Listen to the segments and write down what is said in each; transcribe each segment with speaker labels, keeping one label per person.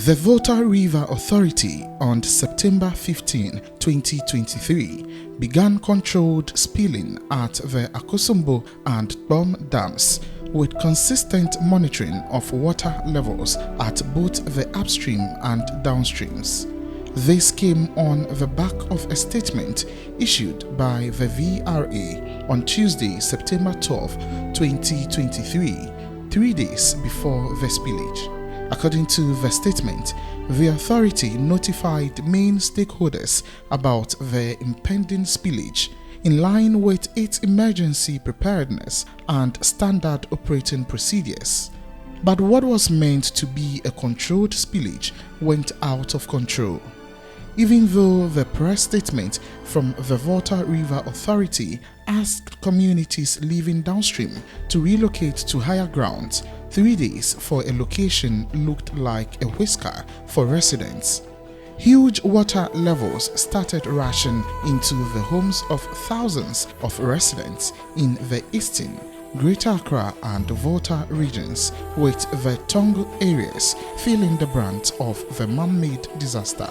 Speaker 1: The Volta River Authority on September 15, 2023 began controlled spilling at the Akosombo and Kpong dams with consistent monitoring of water levels at both the upstream and downstreams. This came on the back of a statement issued by the VRA on Tuesday, September 12, 2023, 3 days before the spillage. According to the statement, the authority notified main stakeholders about the impending spillage in line with its emergency preparedness and standard operating procedures. But what was meant to be a controlled spillage went out of control. Even though the press statement from the Volta River Authority asked communities living downstream to relocate to higher grounds, 3 days for a location looked like a whisker for residents. Huge water levels started rushing into the homes of thousands of residents in the eastern, Greater Accra and Volta regions, with the Kpong areas feeling the brunt of the man-made disaster.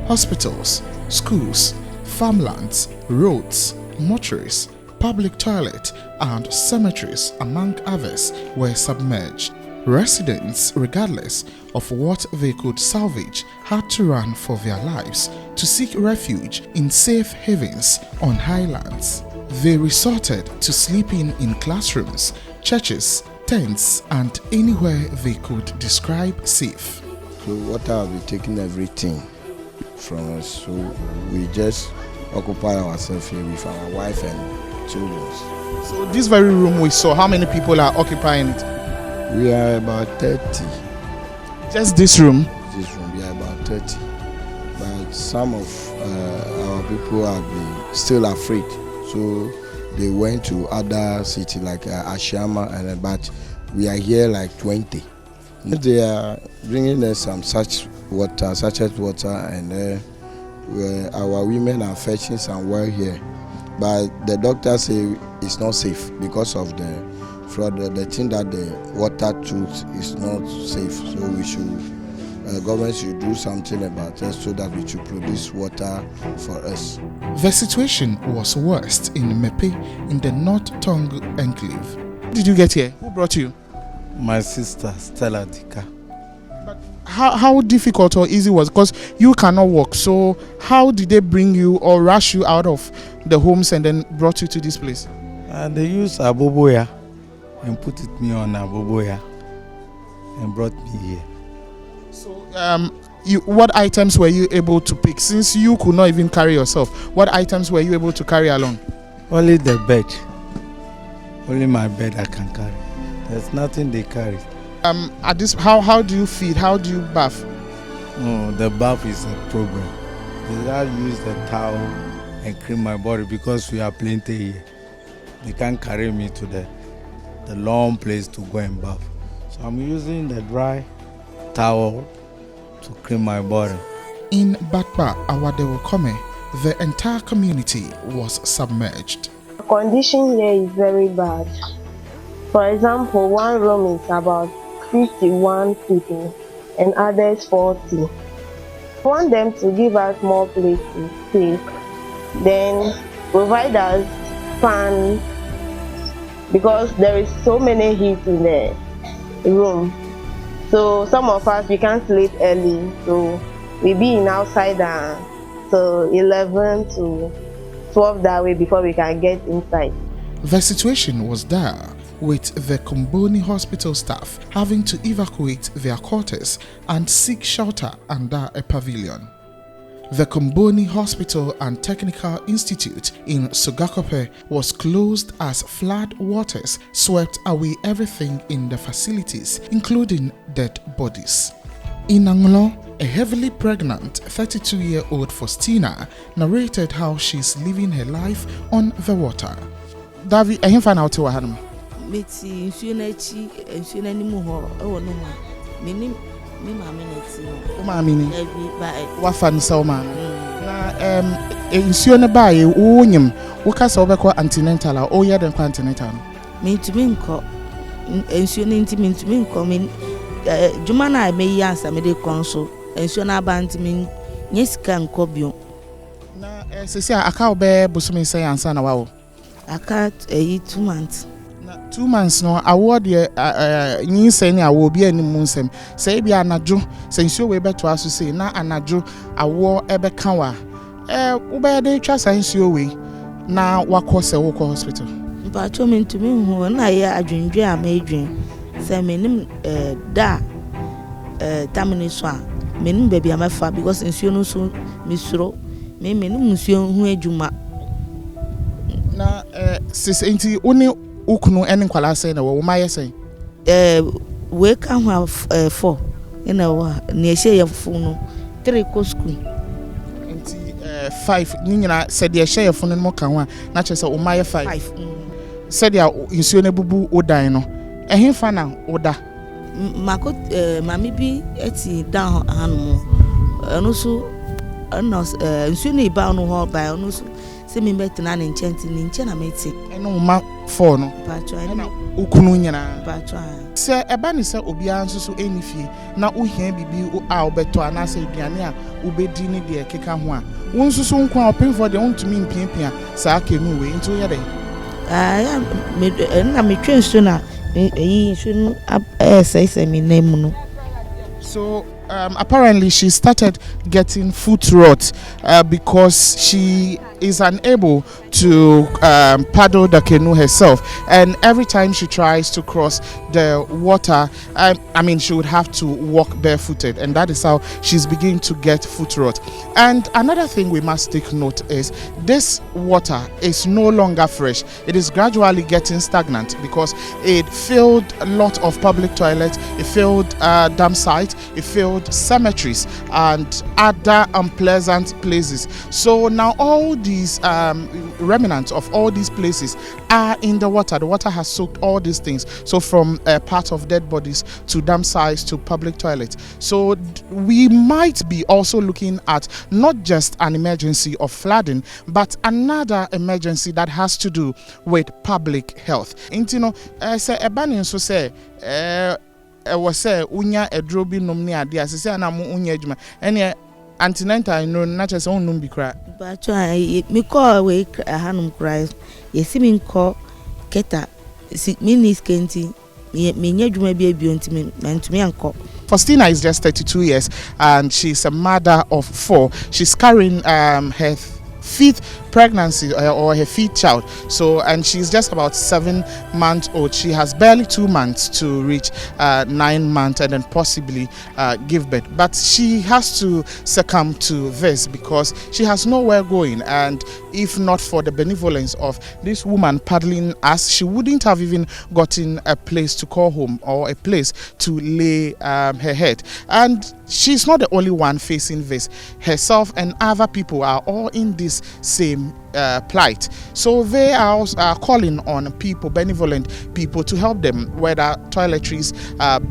Speaker 1: Hospitals, schools, farmlands, roads, mortuaries, public toilets, and cemeteries, among others, were submerged. Residents, regardless of what they could salvage, had to run for their lives to seek refuge in safe havens on highlands. They resorted to sleeping in classrooms, churches, tents, and anywhere they could describe safe.
Speaker 2: So water will be taking everything from us, so we just occupy ourselves here with our wife and children.
Speaker 1: So this very room we saw, how many people are occupying it?
Speaker 2: We are about 30.
Speaker 1: Just this room?
Speaker 2: This room, we are about 30. But some of our people have been still afraid, so they went to other cities like Ashama, but we are here like 20. They are bringing us some such water, sachet water, and our women are fetching some well here. But the doctor say it's not safe because of the flood. The thing that the water truth is not safe. So we should, government should do something about it so that we should produce water for us.
Speaker 1: The situation was worst in Mepe in the North Kpong enclave. How did you get here? Who brought you?
Speaker 3: My sister, Stella Dika.
Speaker 1: But how difficult or easy was it? Because you cannot walk. So how did they bring you or rush you out of the homes and then brought you to this place?
Speaker 3: They used Aboboya and put me on Aboboya and brought me here.
Speaker 1: So what items were you able to pick? Since you could not even carry yourself, what items were you able to carry along?
Speaker 3: Only the bed. Only my bed I can carry. There's nothing they carry.
Speaker 1: At this, how do you feed? How do you bath?
Speaker 3: No, the bath is a problem. They gotta use the towel and clean my body because we are plenty here. They can't carry me to the long place to go and bath. So I'm using the dry towel to clean my body.
Speaker 1: In Batba, Awadewokome, the entire community was submerged.
Speaker 4: The condition here is very bad. For example, one room is about 51 people and others 40. I want them to give us more place to stay, then provide us fans because there is so many heat in the room. So some of us, we can't sleep early, so we be in outside till 11 to 12 that way before we can get inside.
Speaker 1: The situation was dire, with the Komboni hospital staff having to evacuate their quarters and seek shelter under a pavilion. The Komboni Hospital and Technical Institute in Sogakope was closed as flood waters swept away everything in the facilities, including dead bodies. In Anglo, A heavily pregnant 32-year-old Faustina narrated how she's living her life on the water. Davi, I find out to Hanum.
Speaker 5: Meti insunechi insunanimu ho ewo no ma. Me mamineti.
Speaker 1: O mamini.
Speaker 5: Ba
Speaker 1: Wa fan so ma. Na insune ba ye wonyim. Wo ka so obekọ antenatal a o ye den kwa antenatal.
Speaker 5: Me ntumi nkọ. Insune ntimi ntumi nkọ me juma na me yi ansa me de konso. Insune aba ntimi nyesika nkọ bio.
Speaker 1: Na sesi aka obe busumi say ansa na wawo.
Speaker 5: Aka 2 months.
Speaker 1: 2 months no award ye nyin say ni awo bi ani mu nsem say bi anajo say nsuo we beto aso say na anajo awo ebe kan wa wo be dey twa say nsuo we na wakọ say wo ko hospital
Speaker 5: Ba cho me ntumi hu na ye adwendwe a medwen say menim da tamini so a menim ba bi amafa because nsuo no so misuro menim nsuo hu adwuma
Speaker 1: na sis enti oni ukunu ene kwala say na wo maye say
Speaker 5: we kan ha 4 ina wa na ehye ye fu no 3 ko school
Speaker 1: enti 5 ni nyina said ye ehye ye fu no mo kan wa na che say wo maye 5 said ya insuo ne bubu odan no ehemfa na oda
Speaker 5: mako mami bi eti down hanu eno so eno insuo ne ba no ho ba eno so se me betina ne nche na meti
Speaker 1: eno ma 4 no
Speaker 5: patro
Speaker 1: ena ukunu nyina
Speaker 5: patro
Speaker 1: se eba ni se obia nso so enifie na uhia bibi a obeto ana se aduane a obedi ni de keka ho a won so nkwa opemfo de ontumi mpiapia sa akenu we nto ye de
Speaker 5: ya na me twenso na yi nso say me name no.
Speaker 1: So apparently she started getting foot rot because she is unable to paddle the canoe herself, and every time she tries to cross the water, I mean she would have to walk barefooted, and that is how she's beginning to get foot rot. And another thing we must take note is this water is no longer fresh. It is gradually getting stagnant because it filled a lot of public toilets, it filled dam sites, it filled cemeteries and other unpleasant places. So now all these remnants of all these places are in the water. The water has soaked all these things. So from part of dead bodies to dam sites to public toilets. So we might be also looking at not just an emergency of flooding, but another emergency that has to do with public health. Intino say ebani so say was say unya edrobi nomni ade asese na mu unya adwuma ene antenatal no na chese onum bi kra
Speaker 5: Ba cho me call we hanum kra yesi mi nko keta minis kenti me nya adwuma bi abio ntimi anko.
Speaker 1: Faustina is just 32 years and she's a mother of 4. She's carrying her 5th pregnancy or her 5th child, so and she's just about 7 months old. She has barely 2 months to reach 9 months and then possibly give birth, but she has to succumb to this because she has nowhere going, and if not for the benevolence of this woman paddling us, she wouldn't have even gotten a place to call home or a place to lay her head. And she's not the only one facing this. Herself and other people are all in this same plight. So they are also calling on people, benevolent people, to help them, whether toiletries,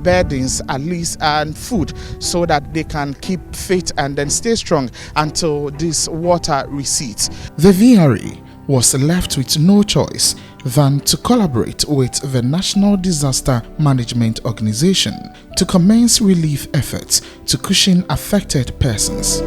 Speaker 1: beddings at least, and food, so that they can keep fit and then stay strong until this water recedes. The VRA was left with no choice than to collaborate with the National Disaster Management Organization to commence relief efforts to cushion affected persons.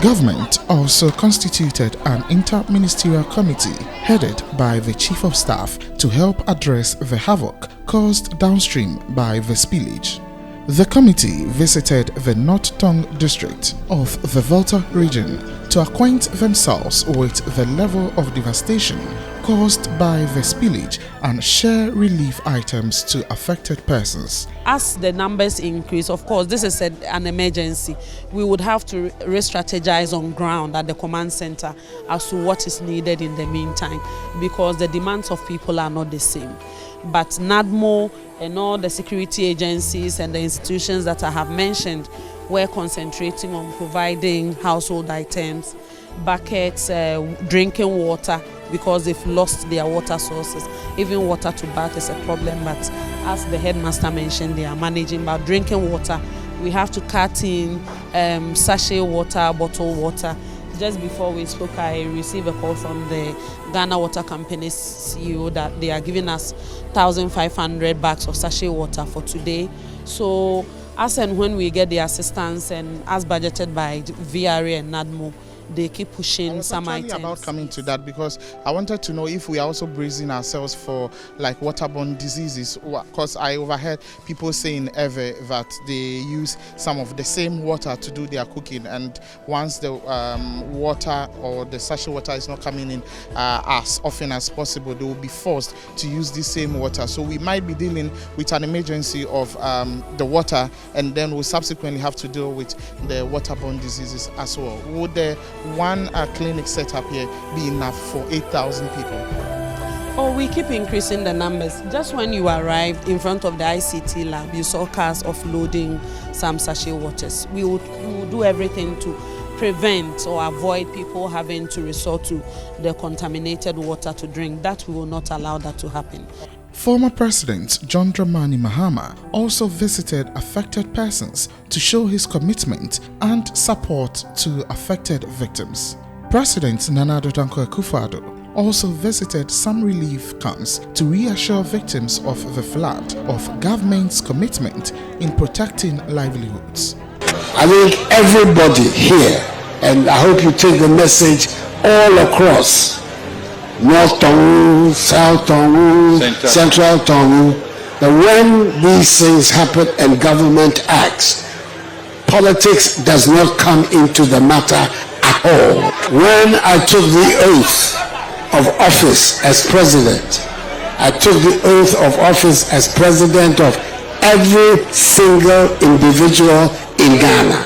Speaker 1: Government also constituted an inter-ministerial committee headed by the Chief of Staff to help address the havoc caused downstream by the spillage. The committee visited the North Tongue district of the Volta region to acquaint themselves with the level of devastation caused by the spillage and share relief items to affected persons.
Speaker 6: As the numbers increase, of course, this is an emergency. We would have to re-strategize on ground at the command center as to what is needed in the meantime, because the demands of people are not the same. But NADMO and all the security agencies and the institutions that I have mentioned were concentrating on providing household items, buckets, drinking water, because they've lost their water sources. Even water to bath is a problem, but as the headmaster mentioned, they are managing. But drinking water, we have to cut in sachet water, bottled water. Just before we spoke, I received a call from the Ghana Water Company's CEO that they are giving us 1,500 bags of sachet water for today. So as and when we get the assistance and as budgeted by VRA and NADMO, they keep pushing some items.
Speaker 1: About coming to that, because I wanted to know if we are also bracing ourselves for like waterborne diseases, because I overheard people saying ever that they use some of the same water to do their cooking, and once the water or the sachet water is not coming in as often as possible, they will be forced to use the same water. So we might be dealing with an emergency of the water, and then we'll subsequently have to deal with the waterborne diseases as well. Would the one clinic set up here be enough for 8,000 people?
Speaker 6: Oh, we keep increasing the numbers. Just when you arrived in front of the ICT lab, you saw cars offloading some sachet waters. We will do everything to prevent or avoid people having to resort to the contaminated water to drink. That we will not allow that to happen.
Speaker 1: Former President John Dramani Mahama also visited affected persons to show his commitment and support to affected victims. President Nana Addo Dankwa Akufo-Addo also visited some relief camps to reassure victims of the flood of government's commitment in protecting livelihoods.
Speaker 7: I think everybody here, and I hope you take the message all across, North Tongue, South Tongue, Central Tongue, that when these things happen and government acts, politics does not come into the matter at all. When I took the oath of office as president, I took the oath of office as president of every single individual in Ghana,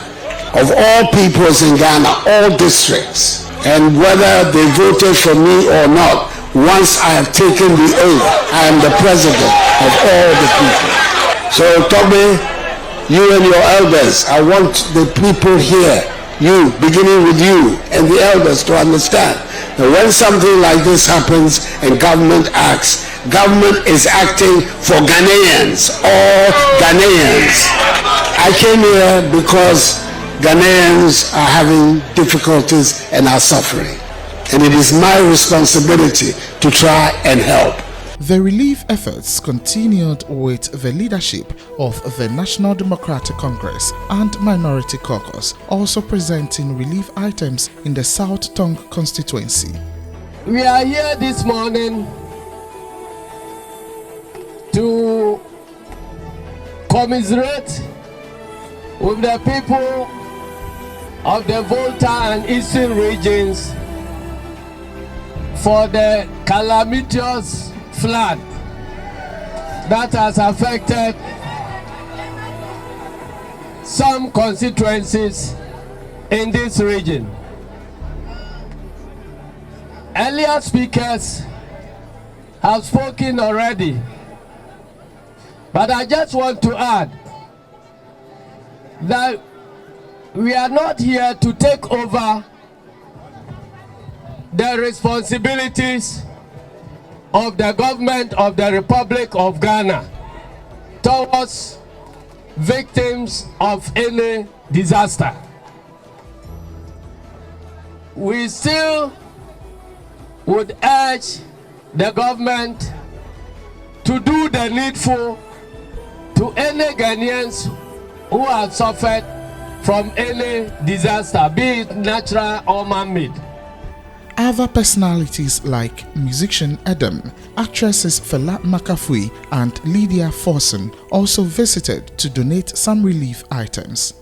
Speaker 7: of all peoples in Ghana, all districts. And whether they voted for me or not, once I have taken the oath, I am the president of all the people. So Toby, you and your elders, I want the people here, you, beginning with you and the elders, to understand that when something like this happens and government acts, government is acting for Ghanaians, all Ghanaians. I came here because Ghanaians are having difficulties and are suffering, and it is my responsibility to try and help.
Speaker 1: The relief efforts continued with the leadership of the National Democratic Congress and Minority Caucus, also presenting relief items in the South Tongue constituency.
Speaker 8: We are here this morning to commiserate with the people of the Volta and Eastern regions for the calamitous flood that has affected some constituencies in this region. Earlier speakers have spoken already, but I just want to add that we are not here to take over the responsibilities of the government of the Republic of Ghana towards victims of any disaster. We still would urge the government to do the needful to any Ghanaians who have suffered from any disaster, be it natural or man-made.
Speaker 1: Other personalities like musician Adam, actresses Fela Makafui and Lydia Forson also visited to donate some relief items.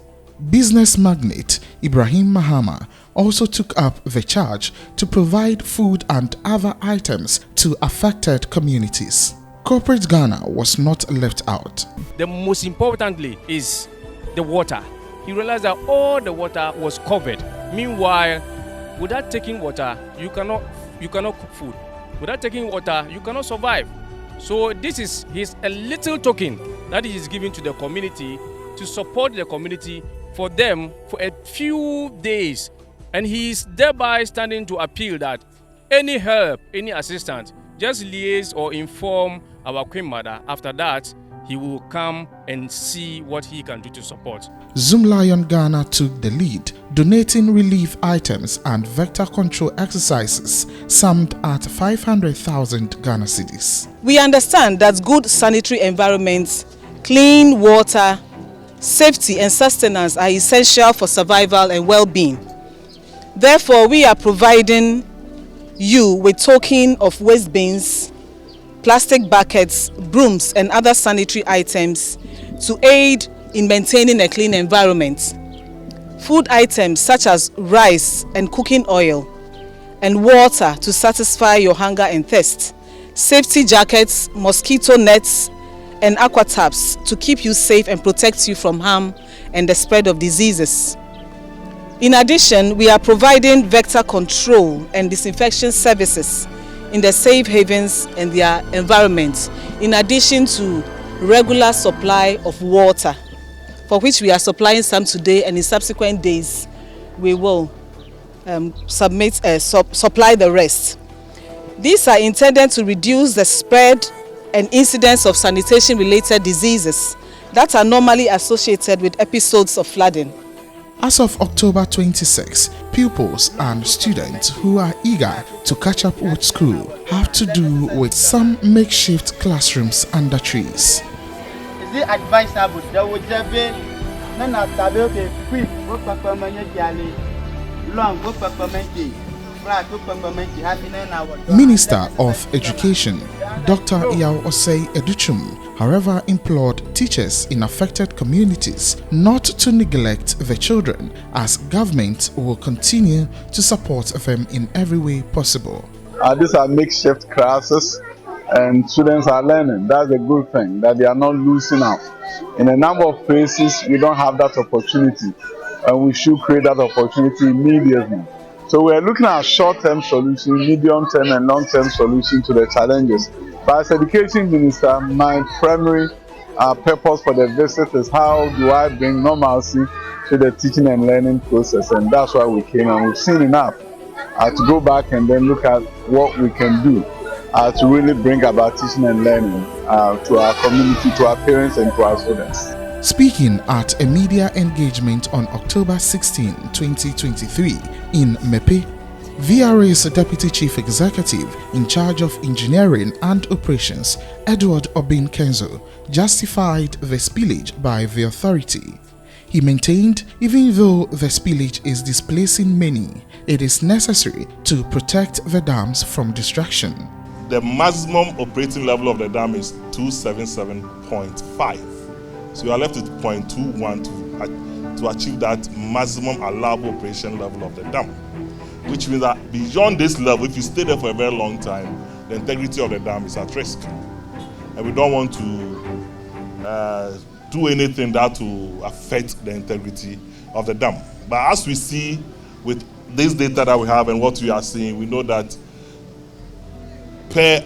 Speaker 1: Business magnate Ibrahim Mahama also took up the charge to provide food and other items to affected communities. Corporate Ghana was not left out.
Speaker 9: The most importantly is the water. He realized that all the water was covered. Meanwhile, without taking water, you cannot cook food. Without taking water, you cannot survive. So this is a little token that he is giving to the community to support the community for them for a few days. And he is thereby standing to appeal that any help, any assistance, just liaise or inform our Queen Mother. After that, he will come and see what he can do to support.
Speaker 1: Zoom Lion Ghana took the lead, donating relief items and vector control exercises summed at 500,000 Ghana cedis.
Speaker 10: We understand that good sanitary environments, clean water, safety and sustenance are essential for survival and well-being. Therefore, we are providing you with token of waste bins, plastic buckets, brooms and other sanitary items to aid in maintaining a clean environment. Food items such as rice and cooking oil and water to satisfy your hunger and thirst. Safety jackets, mosquito nets and aqua taps to keep you safe and protect you from harm and the spread of diseases. In addition, we are providing vector control and disinfection services in the safe havens and their environments, in addition to regular supply of water, for which we are supplying some today, and in subsequent days we will supply the rest. These are intended to reduce the spread and incidence of sanitation-related diseases that are normally associated with episodes of flooding.
Speaker 1: As of October 26, pupils and students who are eager to catch up with school have to do with some makeshift classrooms under trees.
Speaker 11: Is it advisable that would have been none of the quick work long
Speaker 1: Minister of Education, Dr. Yao Osei Educhum, however, implored teachers in affected communities not to neglect the children, as government will continue to support them in every way possible.
Speaker 12: These are makeshift classes and students are learning. That's a good thing, that they are not losing out. In a number of places, we don't have that opportunity, and we should create that opportunity immediately. So we are looking at short-term solutions, medium-term and long-term solutions to the challenges. But as Education Minister, my primary purpose for the visit is how do I bring normalcy to the teaching and learning process, and that's why we came, and we've seen enough to go back and then look at what we can do to really bring about teaching and learning to our community, to our parents and to our students.
Speaker 1: Speaking at a media engagement on October 16, 2023 in Mepe, VRA's Deputy Chief Executive in charge of Engineering and Operations, Edward Obin Kenzo, justified the spillage by the authority. He maintained even though the spillage is displacing many, it is necessary to protect the dams from destruction.
Speaker 13: The maximum operating level of the dam is 277.5. So you are left with 0.21 to achieve that maximum allowable operation level of the dam. Which means that beyond this level, if you stay there for a very long time, the integrity of the dam is at risk. And we don't want to do anything that will affect the integrity of the dam. But as we see with this data that we have and what we are seeing, we know that per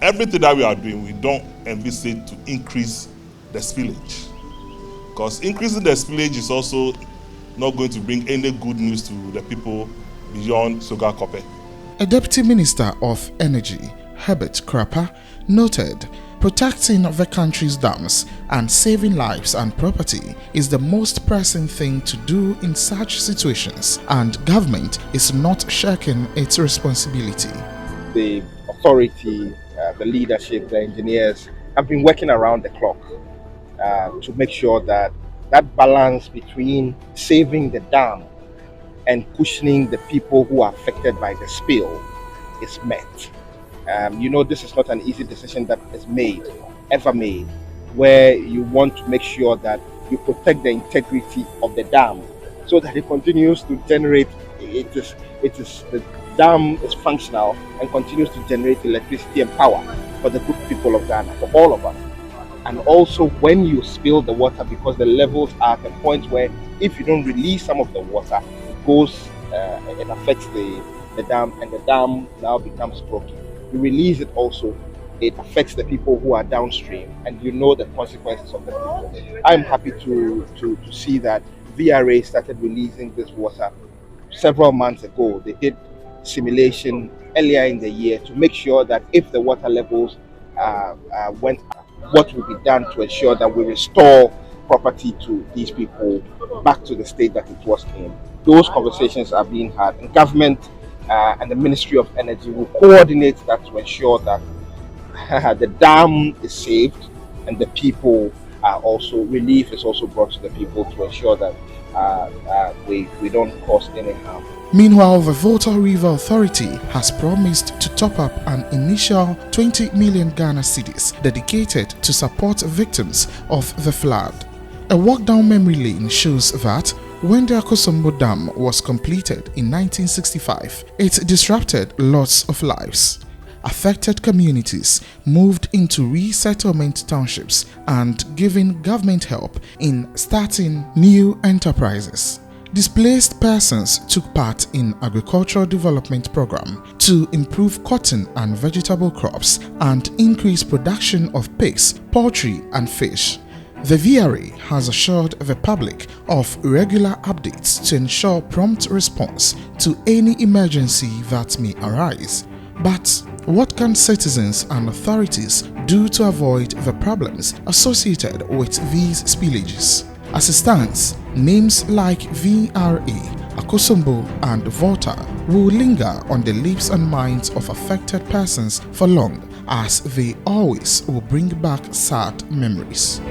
Speaker 13: everything that we are doing, we don't envisage to increase the spillage. Because increasing the spillage is also not going to bring any good news to the people beyond Soga Kope.
Speaker 1: A Deputy Minister of Energy, Herbert Krapa, noted protecting the country's dams and saving lives and property is the most pressing thing to do in such situations, and government is not shirking its responsibility.
Speaker 14: The authority, the leadership, the engineers have been working around the clock to make sure that that balance between saving the dam and cushioning the people who are affected by the spill is met. This is not an easy decision that is ever made, where you want to make sure that you protect the integrity of the dam so that it continues to generate. The dam is functional and continues to generate electricity and power for the good people of Ghana, for all of us. And also when you spill the water, because the levels are at a point where if you don't release some of the water, it affects the dam, and the dam now becomes broken. You release it also, it affects the people who are downstream, and you know the consequences of the people. I'm happy to see that VRA started releasing this water several months ago. They did simulation earlier in the year to make sure that if the water levels went up, what will be done to ensure that we restore property to these people back to the state that it was in. Those conversations are being had, and government and the Ministry of Energy will coordinate that to ensure that the dam is saved and the people are also, relief is also brought to the people to ensure that we don't cause any harm.
Speaker 1: Meanwhile, the Volta River Authority has promised to top up an initial 20 million Ghana cedis dedicated to support victims of the flood. A walk down memory lane shows that when the Akosombo Dam was completed in 1965, it disrupted lots of lives. Affected communities moved into resettlement townships and giving government help in starting new enterprises. Displaced persons took part in agricultural development program to improve cotton and vegetable crops and increase production of pigs, poultry and fish. The VRA has assured the public of regular updates to ensure prompt response to any emergency that may arise. But what can citizens and authorities do to avoid the problems associated with these spillages? As it stands, names like VRA, Akosombo and Volta will linger on the lips and minds of affected persons for long, as they always will bring back sad memories.